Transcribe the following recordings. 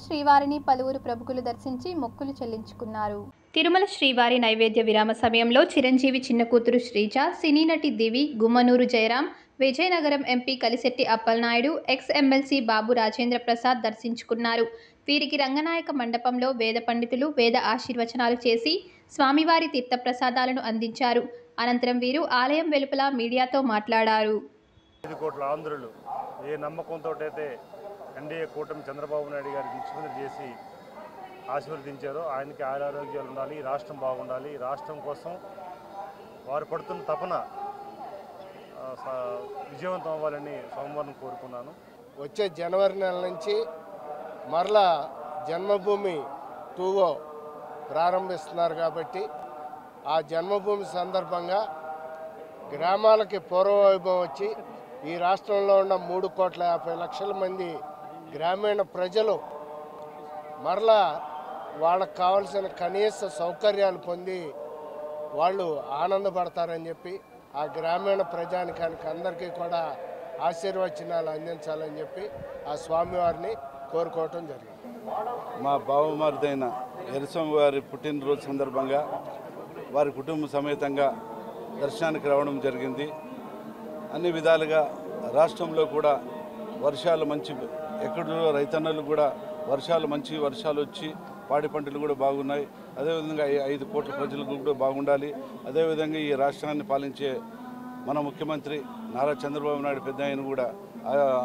శ్రీవారిని పలువురు ప్రముఖులు దర్శించి మొక్కులు చెల్లించుకున్నారు. తిరుమల శ్రీవారి నైవేద్య విరామ సమయంలో చిరంజీవి చిన్న కూతురు శ్రీజ, సినీ నటి Divi, Gummanuru Jayaram, Vizianagaram MP Kalisetti Appalanaidu, ex MLC Babu Rajendra Prasad దర్శించుకున్నారు. వీరికి రంగనాయక మండపంలో వేద పండితులు వేద ఆశీర్వచనాలు చేసి స్వామివారి తీర్థప్రసాదాలను అందించారు. అనంతరం వీరు ఆలయం వెలుపల మీడియాతో మాట్లాడారు. 5 కోట్ల ఆంధ్రులు ఏ నమ్మకంతో అయితే ఎన్డీఏ కూటమి చంద్రబాబు నాయుడు గారికి ముఖ్యమంత్రి చేసి ఆశీర్వదించారో ఆయనకి ఆరోగ్యాలు ఉండాలి, రాష్ట్రం బాగుండాలి, రాష్ట్రం కోసం వారు పడుతున్న తపన విజయవంతం అవ్వాలని సోమవారం కోరుకున్నాను. వచ్చే జనవరి నెల నుంచి మరలా జన్మభూమి 2 ప్రారంభిస్తున్నారు కాబట్టి ఆ జన్మభూమి సందర్భంగా గ్రామాలకి పూర్వవైభవం వచ్చి ఈ రాష్ట్రంలో ఉన్న 3,50,00,000 మంది గ్రామీణ ప్రజలు మరలా వాళ్ళకు కావాల్సిన కనీస సౌకర్యాలు పొంది వాళ్ళు ఆనందపడతారని చెప్పి ఆ గ్రామీణ ప్రజానికానికి అందరికీ కూడా ఆశీర్వచనాలు అందించాలని చెప్పి ఆ స్వామివారిని కోరుకోవటం జరిగింది. మా బావమరిదైన ఎర్రస్వామి వారి పుట్టినరోజు సందర్భంగా వారి కుటుంబ సమేతంగా దర్శనానికి రావడం జరిగింది. అన్ని విధాలుగా రాష్ట్రంలో కూడా వర్షాలు మంచి ఎక్కడో రైతన్నలు కూడా మంచి వర్షాలు వచ్చి పాడి పంటలు కూడా బాగున్నాయి. అదేవిధంగా 5 కోట్ల ప్రజలకు కూడా బాగుండాలి. అదేవిధంగా ఈ రాష్ట్రాన్ని పాలించే మన ముఖ్యమంత్రి నారా చంద్రబాబు నాయుడు పెద్ద ఆయన కూడా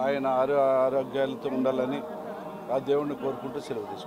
ఆయన ఆరోగ్యాలతో ఉండాలని ఆ దేవుడిని కోరుకుంటూ సెలవు తీసుకుంటాం.